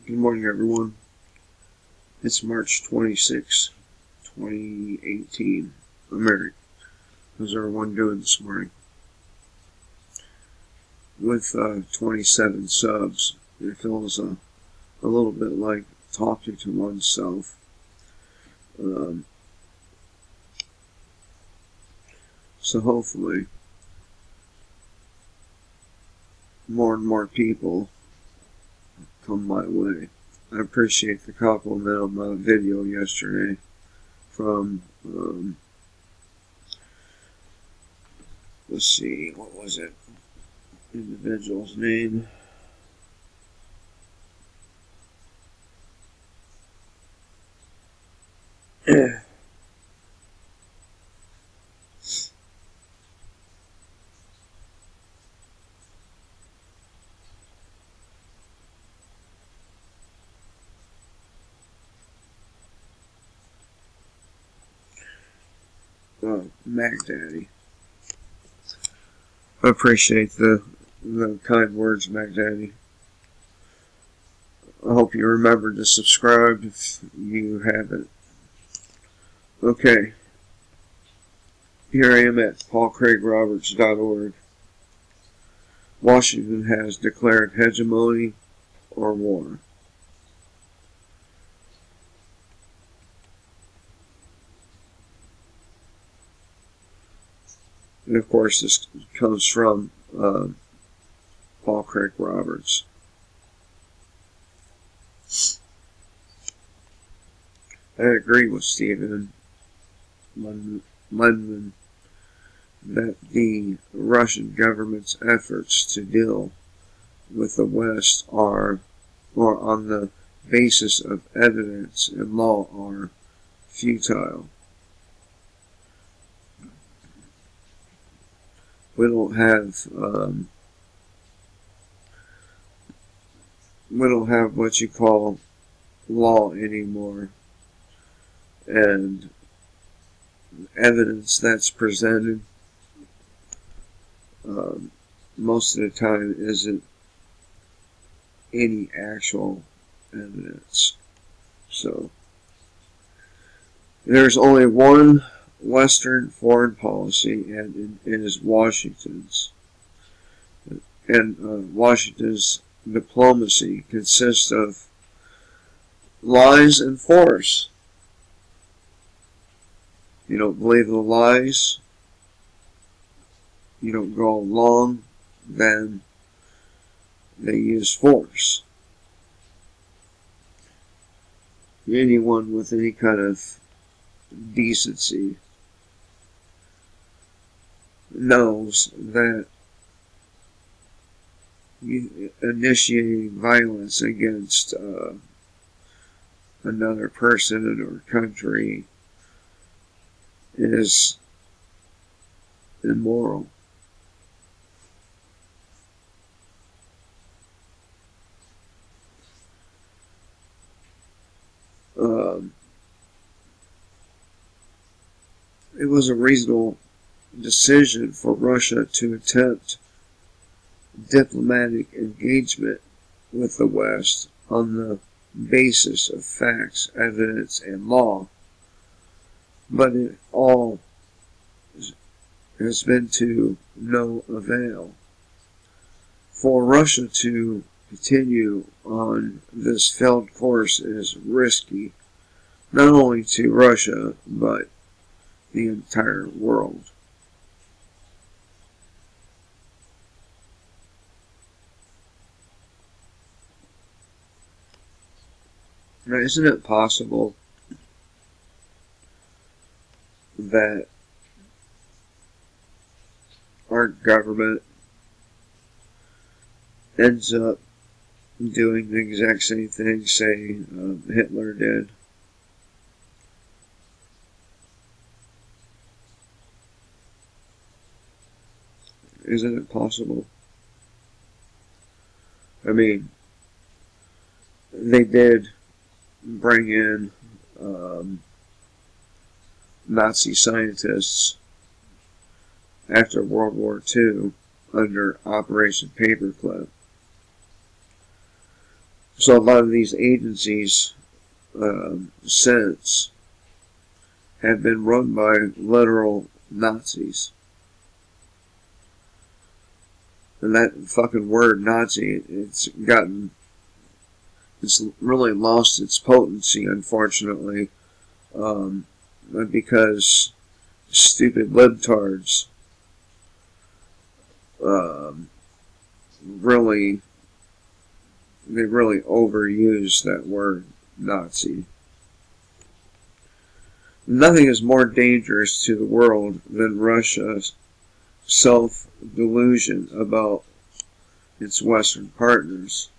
Good morning, everyone. It's March 26, 2018. I'm married. How's everyone doing this morning? With 27 subs, it feels a little bit like talking to oneself. So hopefully, more and more people come my way. I appreciate the compliment on my video yesterday from, let's see, what was it? Individual's name. Mac Daddy. I appreciate the kind words, Mac Daddy. I hope you remember to subscribe if you haven't. Okay. Here I am at paulcraigroberts.org. Washington has declared hegemony or war. And of course, this comes from Paul Craig Roberts. I agree with Stephen Lundman that the Russian government's efforts to deal with the West are, or on the basis of evidence and law, are futile. We don't have what you call law anymore, and evidence that's presented most of the time isn't any actual evidence. So there's only one Western foreign policy, and it is Washington's. And Washington's diplomacy consists of lies and force. You don't believe the lies, you don't go along, then they use force. Anyone with any kind of decency knows that initiating violence against another person or country is immoral. It was a reasonable decision for Russia to attempt diplomatic engagement with the West on the basis of facts, evidence, and law, but it all has been to no avail. For Russia to continue on this failed course is risky, not only to Russia, but the entire world. Now, isn't it possible that our government ends up doing the exact same thing, say, Hitler did? Isn't it possible? I mean, they did bring in Nazi scientists after World War II under Operation Paperclip. So a lot of these agencies since have been run by literal Nazis. And that fucking word Nazi, it's really lost its potency, unfortunately, because stupid libtards really overuse that word Nazi. Nothing is more dangerous to the world than Russia's self-delusion about its Western partners.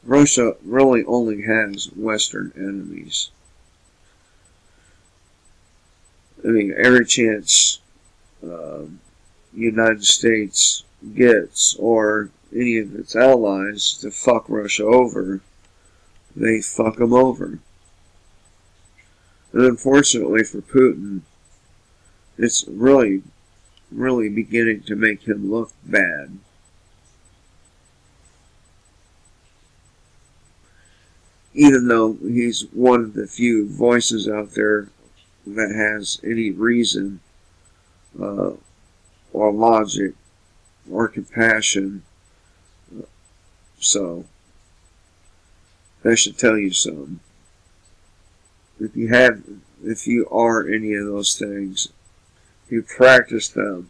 Russia really only has Western enemies. I mean, every chance United States gets, or any of its allies, to fuck Russia over, they fuck them over. And unfortunately for Putin, it's really beginning to make him look bad. Even though he's one of the few voices out there that has any reason or logic or compassion. So that should tell you something. If you are any of those things, if you practice them,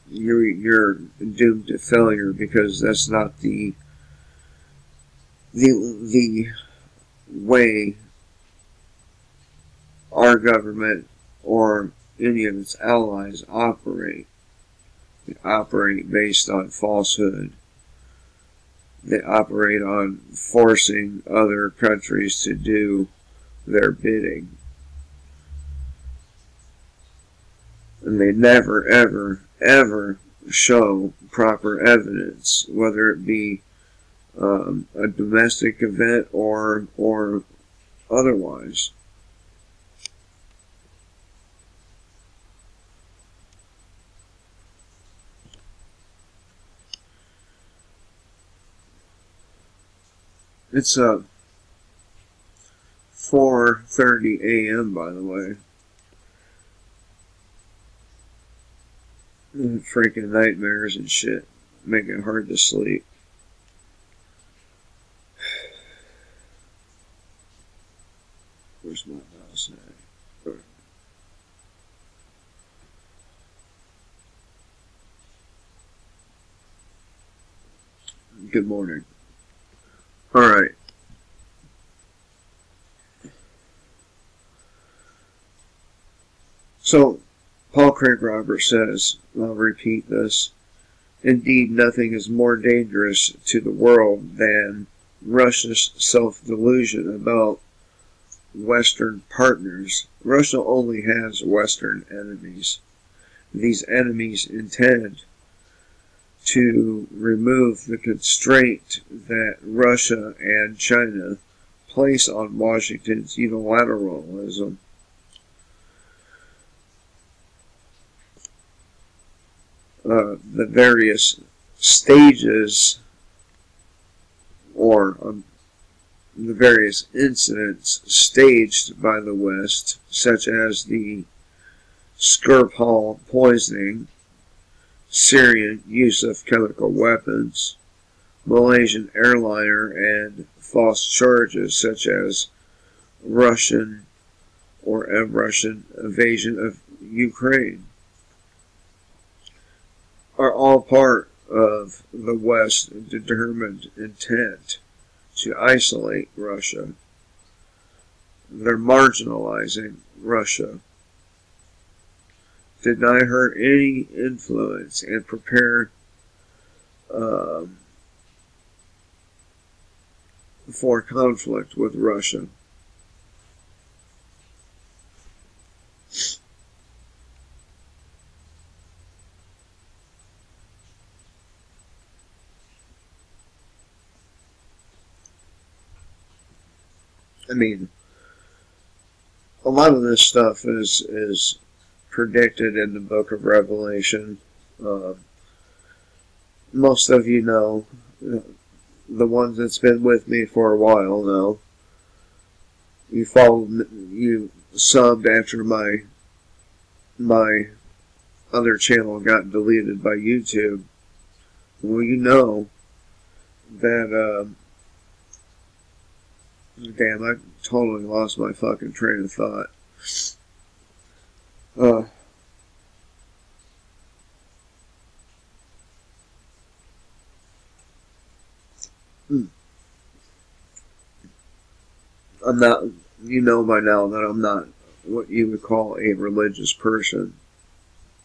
you're doomed to failure, because that's not the way our government or any of its allies operate. They operate based on falsehood. They operate on forcing other countries to do their bidding. And they never, ever, ever show proper evidence, whether it be a domestic event or otherwise. It's 4:30 a.m. by the way. Freaking nightmares and shit make it hard to sleep. Where's my mouse at? Good morning. Alright. So, Paul Craig Roberts says, I'll repeat this, indeed nothing is more dangerous to the world than Russia's self-delusion about Western partners. Russia only has Western enemies. These enemies intend to remove the constraint that Russia and China place on Washington's unilateralism. The various stages or the various incidents staged by the West, such as the Skripal poisoning, Syrian use of chemical weapons, Malaysian airliner, and false charges such as Russian invasion of Ukraine, are all part of the West's determined intent to isolate Russia. They're marginalizing Russia, deny her any influence, and prepare for conflict with Russia. I mean, a lot of this stuff is predicted in the book of Revelation. Most of you know, the ones that's been with me for a while now. You followed, you subbed after my other channel got deleted by YouTube. Well, you know that, damn, I totally lost my fucking train of thought. I'm not, you know by now that I'm not what you would call a religious person.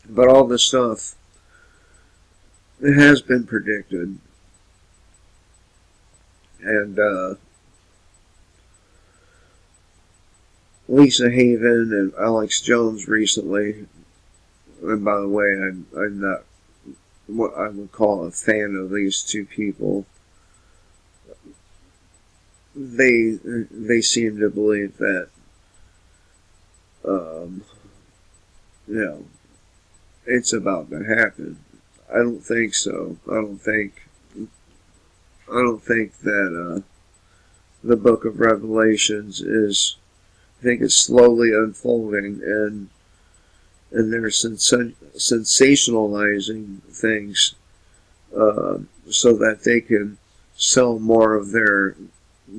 But all this stuff, it has been predicted. And, Lisa Haven and Alex Jones recently, and by the way, I'm not what I would call a fan of these two people. They seem to believe that, you know, it's about to happen. I don't think so. I don't think that the Book of Revelations is. I think it's slowly unfolding, and they're sensationalizing things so that they can sell more of their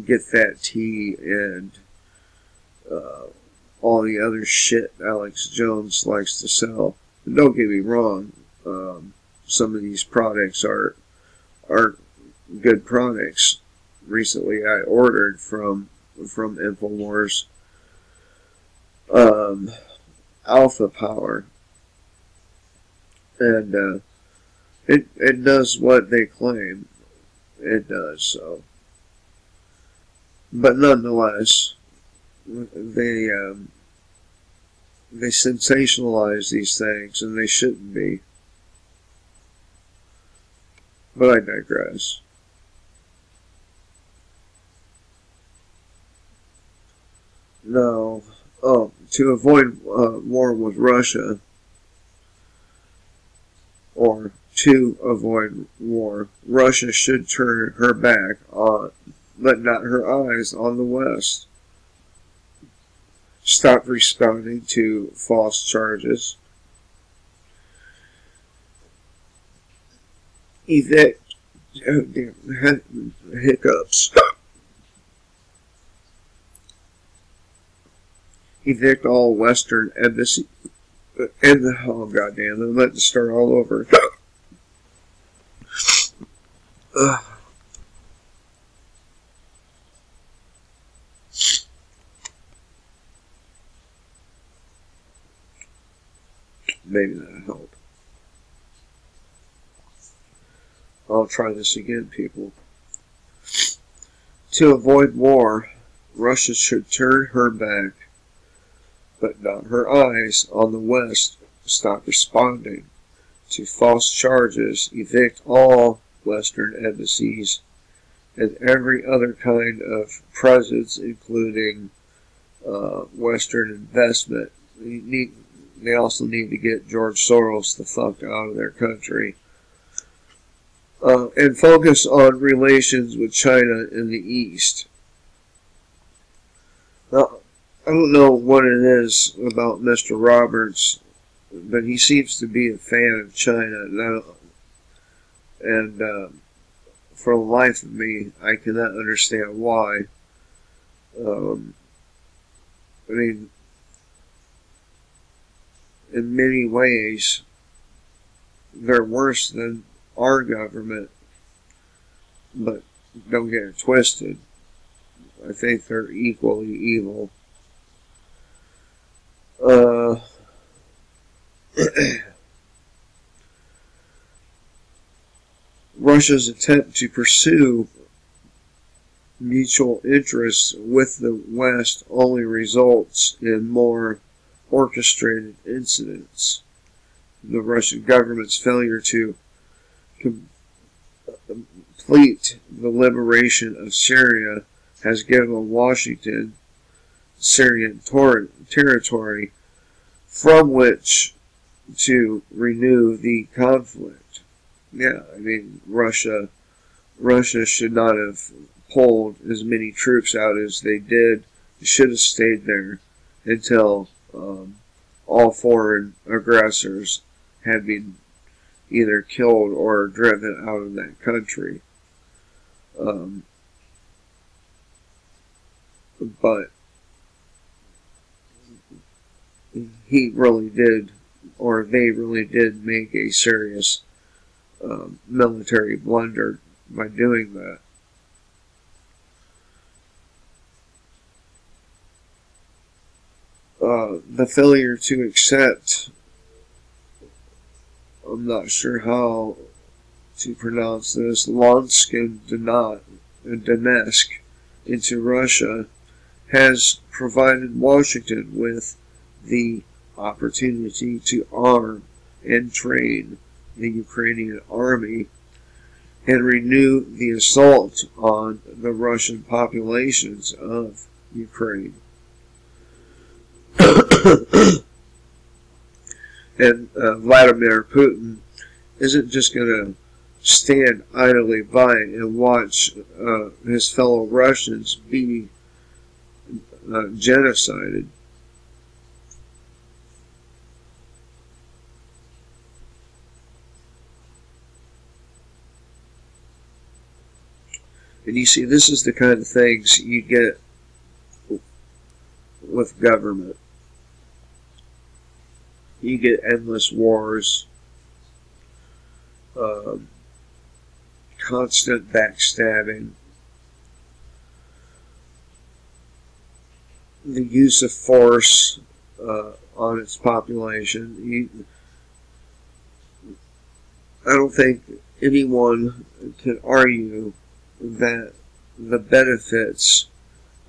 get that tea and all the other shit Alex Jones likes to sell. And don't get me wrong, some of these products are good products. Recently, I ordered from InfoWars Alpha Power, and it does what they claim it does. So, but nonetheless, they sensationalize these things, and they shouldn't be. But I digress. No. Oh, to avoid war with Russia, or to avoid war, Russia should turn her back on, but not her eyes on the West. Stop responding to false charges. Evict, oh damn, hiccups. Evict all Western embassy and the oh goddamn, I'm about to start all over. Maybe that'll help. I'll try this again, people. To avoid war, Russia should turn her back, but not her eyes on the West. Stop responding to false charges. Evict all Western embassies and every other kind of presence, including Western investment. They also need to get George Soros the fuck out of their country. And focus on relations with China in the East. Now, I don't know what it is about Mr. Roberts, but he seems to be a fan of China. And for the life of me, I cannot understand why. I mean, in many ways, they're worse than our government, but don't get it twisted. I think they're equally evil. Russia's attempt to pursue mutual interests with the West only results in more orchestrated incidents. The Russian government's failure to complete the liberation of Syria has given Washington Syrian territory from which to renew the conflict. Yeah, I mean, Russia should not have pulled as many troops out as they did. They should have stayed there until all foreign aggressors had been either killed or driven out of that country. But he really did, or they really did, make a serious military blunder by doing that. The failure to accept, I'm not sure how to pronounce this, Luhansk and Donetsk into Russia has provided Washington with the opportunity to arm and train the Ukrainian army and renew the assault on the Russian populations of Ukraine. And Vladimir Putin isn't just going to stand idly by and watch his fellow Russians be genocided. And you see, this is the kind of things you get with government. You get endless wars, constant backstabbing, the use of force on its population. I don't think anyone can argue that the benefits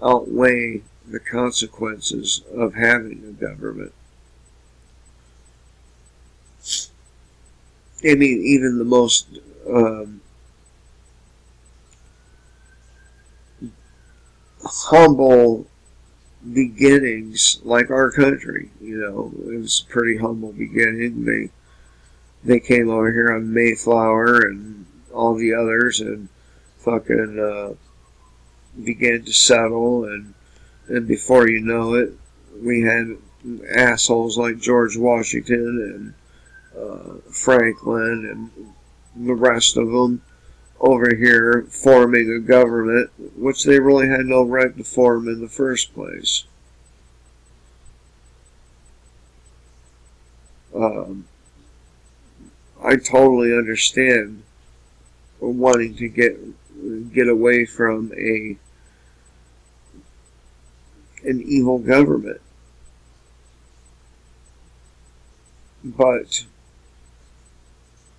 outweigh the consequences of having a government. I mean, even the most humble beginnings, like our country, you know, it was a pretty humble beginning. They came over here on Mayflower and all the others and fucking began to settle, and before you know it, we had assholes like George Washington and Franklin and the rest of them over here forming a government which they really had no right to form in the first place. I totally understand wanting to get away from an evil government, but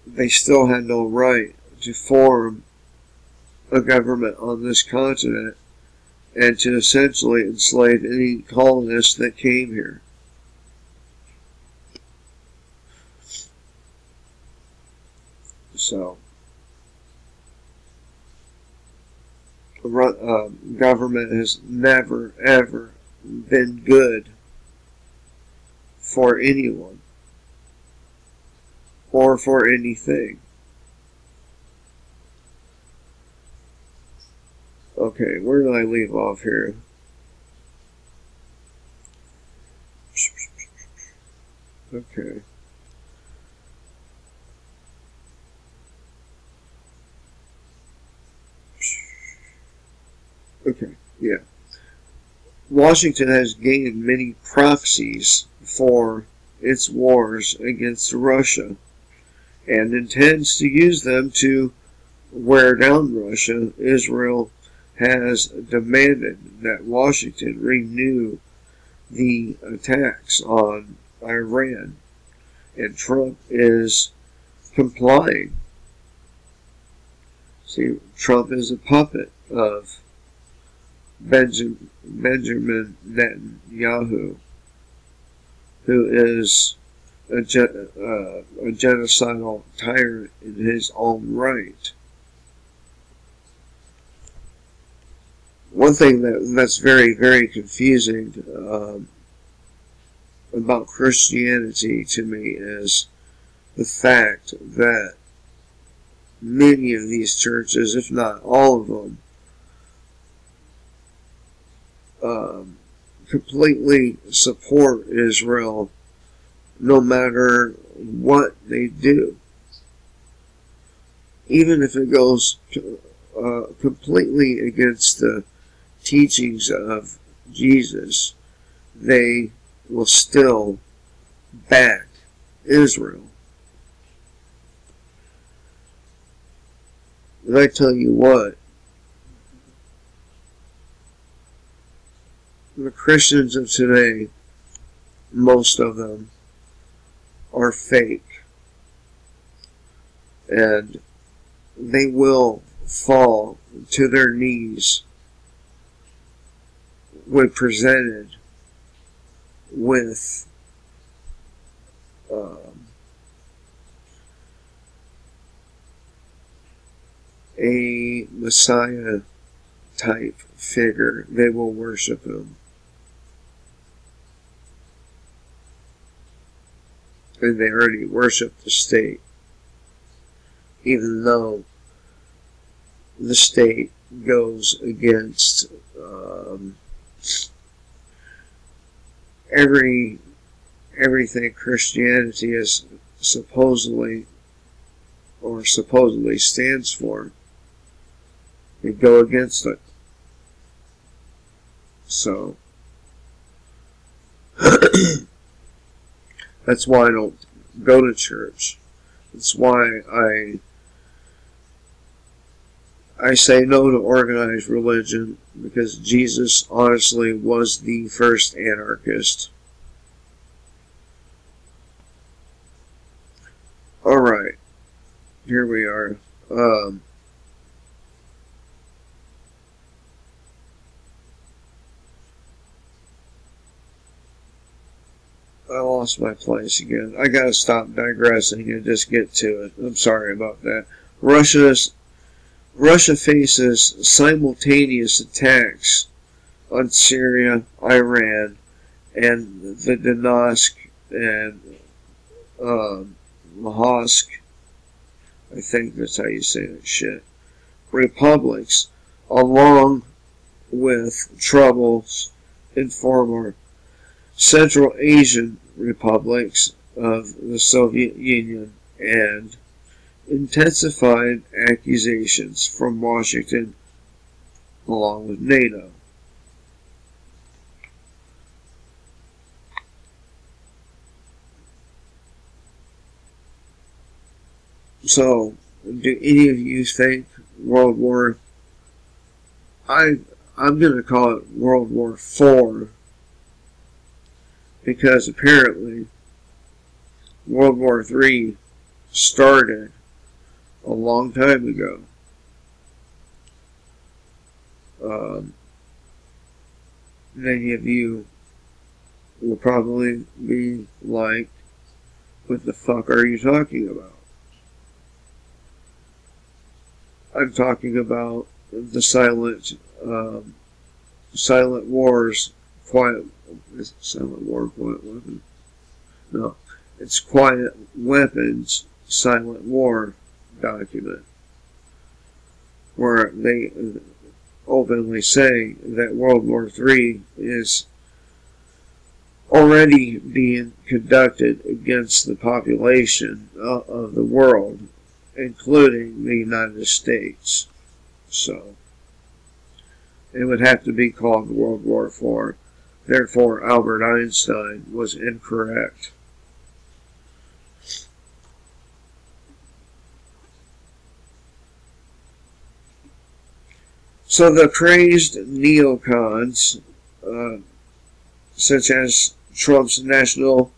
they still had no right to form a government on this continent and to essentially enslave any colonists that came here. So, government has never, ever been good for anyone or for anything. Okay, where did I leave off here? Okay. Okay, yeah. Washington has gained many proxies for its wars against Russia and intends to use them to wear down Russia. Israel has demanded that Washington renew the attacks on Iran, and Trump is complying. See, Trump is a puppet of Benjamin Netanyahu, who is a genocidal tyrant in his own right. One thing that's very, very confusing about Christianity to me is the fact that many of these churches, if not all of them, completely support Israel no matter what they do. Even if it goes completely against the teachings of Jesus, they will still back Israel. And I tell you what, the Christians of today, most of them, are fake. And they will fall to their knees when presented with a Messiah type figure. They will worship him. And they already worship the state, even though the state goes against everything Christianity is supposedly stands for. They go against it. So that's why I don't go to church. That's why I say no to organized religion, because Jesus honestly was the first anarchist. Alright, here we are. I lost my place again. I gotta stop digressing and just get to it. I'm sorry about that. Russia faces simultaneous attacks on Syria, Iran, and the Donetsk and Luhansk, I think that's how you say that shit, republics, along with troubles in former Central Asian republics of the Soviet Union, and intensified accusations from Washington along with NATO. So, do any of you think World War, I'm going to call it World War IV, because apparently World War III started a long time ago. Many of you will probably be like, what the fuck are you talking about? I'm talking about the silent wars, silent war, quiet weapon. No, it's quiet weapons, silent war document, where they openly say that World War III is already being conducted against the population of the world, including the United States. So, it would have to be called World War IV. Therefore, Albert Einstein was incorrect. So the crazed neocons, such as Trump's National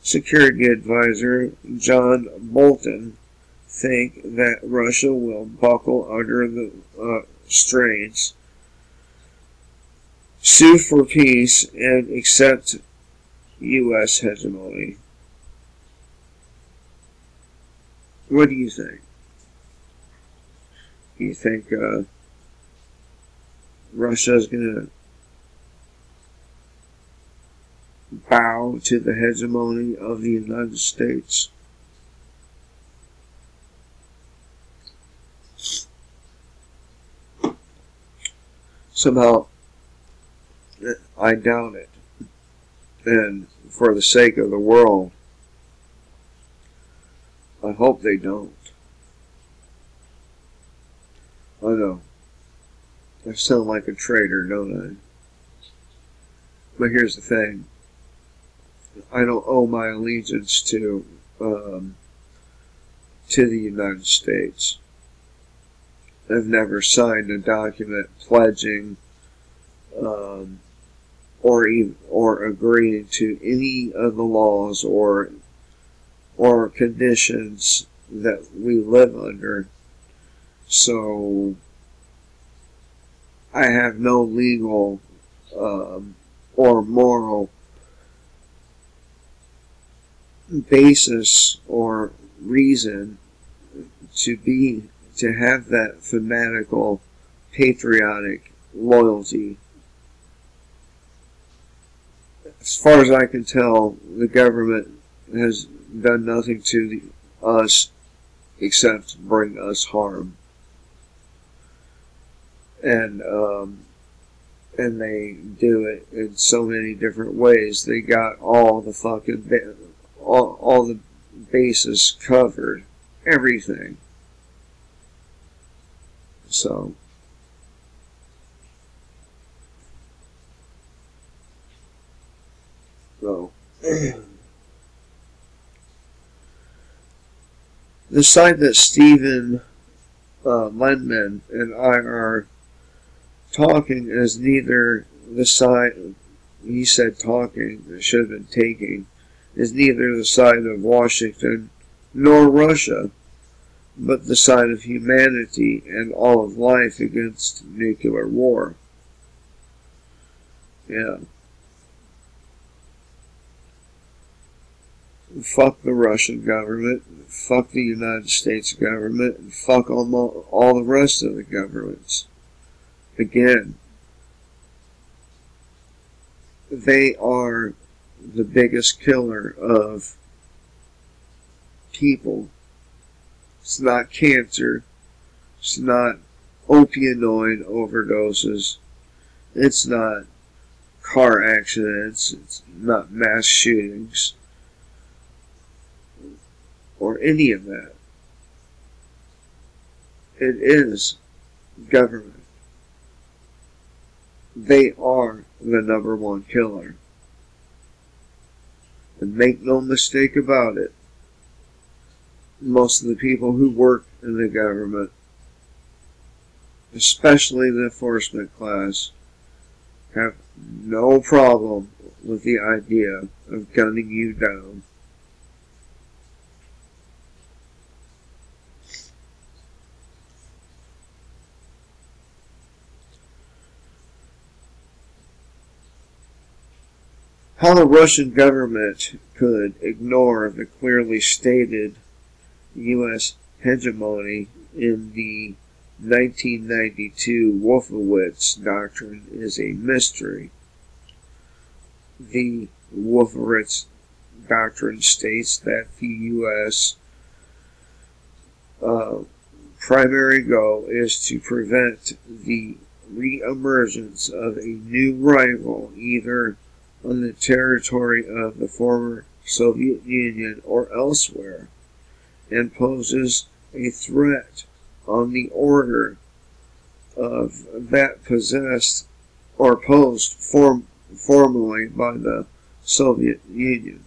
Security Advisor, John Bolton, think that Russia will buckle under the strains, sue for peace, and accept U.S. hegemony. What do you think? Do you think Russia's going to bow bow to the hegemony of the United States. Somehow, I doubt it. And for the sake of the world, I hope they don't. I know. I sound like a traitor, don't I? But here's the thing. I don't owe my allegiance to the United States. I've never signed a document pledging or agreeing to any of the laws or conditions that we live under. So I have no legal or moral basis or reason to have that fanatical patriotic loyalty. As far as I can tell, the government has done nothing to us except bring us harm. And they do it in so many different ways. They got all the fucking all the bases covered, everything. So the side that Stephen Lendman and I are talking is neither the side, he said talking, it should have been taking, is neither the side of Washington nor Russia, but the side of humanity and all of life against nuclear war. Yeah. Fuck the Russian government, fuck the United States government, and fuck all the rest of the governments. Again, they are the biggest killer of people. It's not cancer. It's not opioid overdoses. It's not car accidents. It's not mass shootings. Or any of that. It is government. They are the #1 killer. And make no mistake about it, most of the people who work in the government, especially the enforcement class, have no problem with the idea of gunning you down. How the Russian government could ignore the clearly stated U.S. hegemony in the 1992 Wolfowitz Doctrine is a mystery. The Wolfowitz Doctrine states that the U.S. Primary goal is to prevent the re-emergence of a new rival either on the territory of the former Soviet Union or elsewhere, and poses a threat on the order of that possessed or posed formally by the Soviet Union.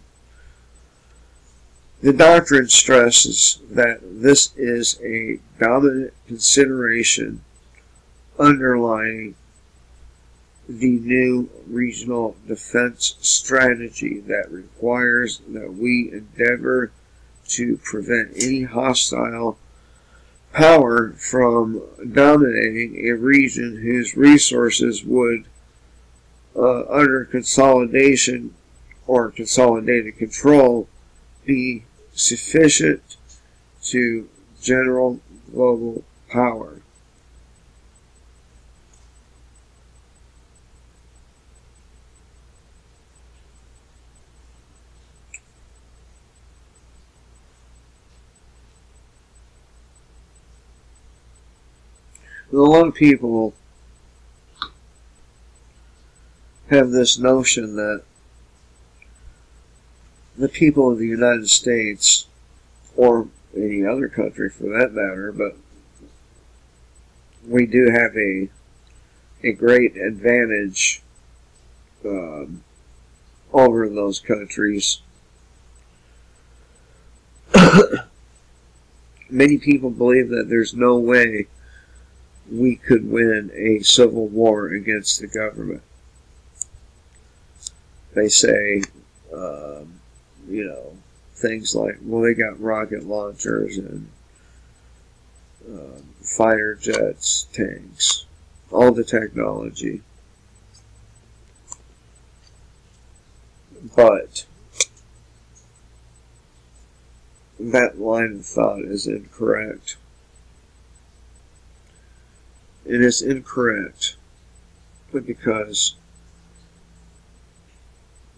The doctrine stresses that this is a dominant consideration underlying the new regional defense strategy that requires that we endeavor to prevent any hostile power from dominating a region whose resources would, under consolidation or consolidated control, be sufficient to general global power. A lot of people have this notion that the people of the United States, or any other country for that matter, but we do have a great advantage over those countries. Many people believe that there's no way we could win a civil war against the government. They say, you know, things like, well, they got rocket launchers and fighter jets, tanks, all the technology. But that line of thought is incorrect. It is incorrect because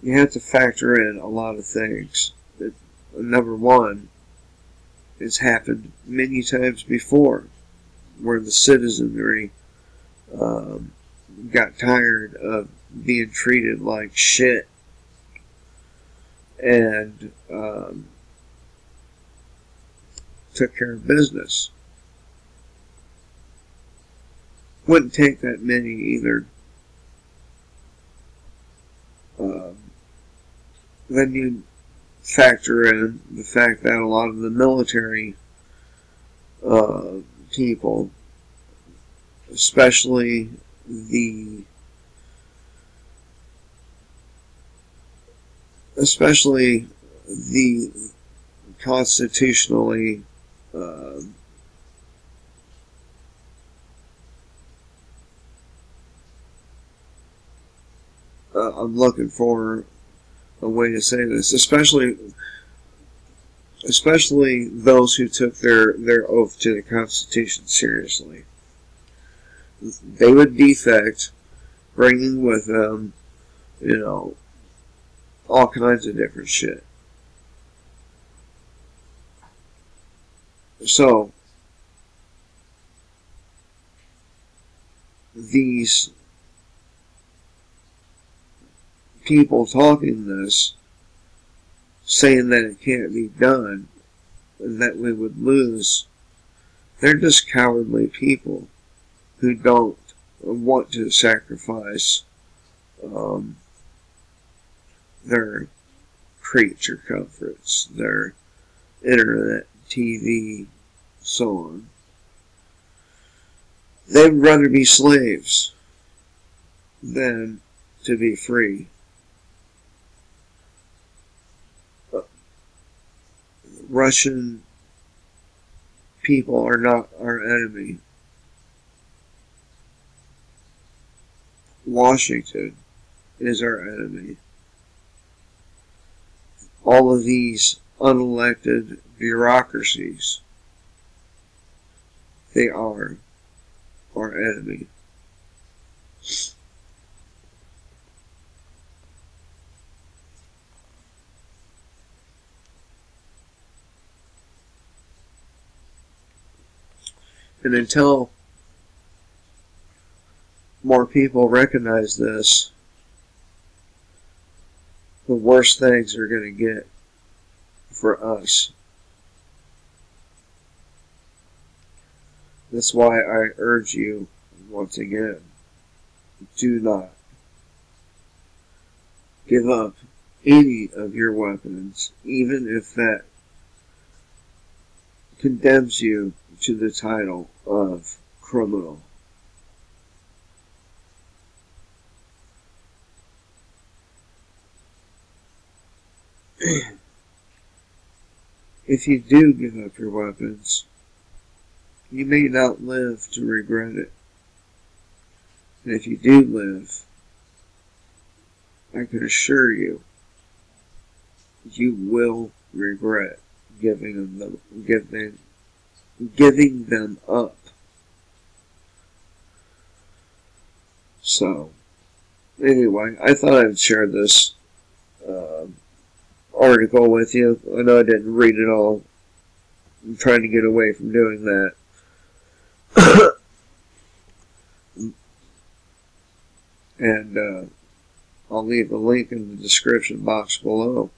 you have to factor in a lot of things. Number one, it's happened many times before, where the citizenry got tired of being treated like shit and took care of business. Wouldn't take that many either. Then you factor in the fact that a lot of the military people, especially the constitutionally I'm looking for a way to say this, especially those who took their oath to the Constitution seriously. They would defect, bringing with them, you know, all kinds of different shit. So, these people talking this, saying that it can't be done, and that we would lose, they're just cowardly people who don't want to sacrifice their creature comforts, their internet, TV, so on. They'd rather be slaves than to be free. Russian people are not our enemy. Washington is our enemy. All of these unelected bureaucracies, they are our enemy. And until more people recognize this, the worst things are going to get for us. That's why I urge you, once again, do not give up any of your weapons, even if that condemns you to the title of criminal. If you do give up your weapons, you may not live to regret it. And if you do live, I can assure you, you will regret giving them up. So, anyway, I thought I'd share this article with you. I know I didn't read it all. I'm trying to get away from doing that. And I'll leave a link in the description box below.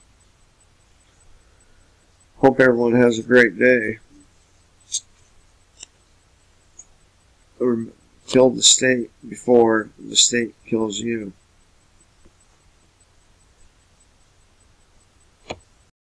Hope everyone has a great day. Or kill the state before the state kills you.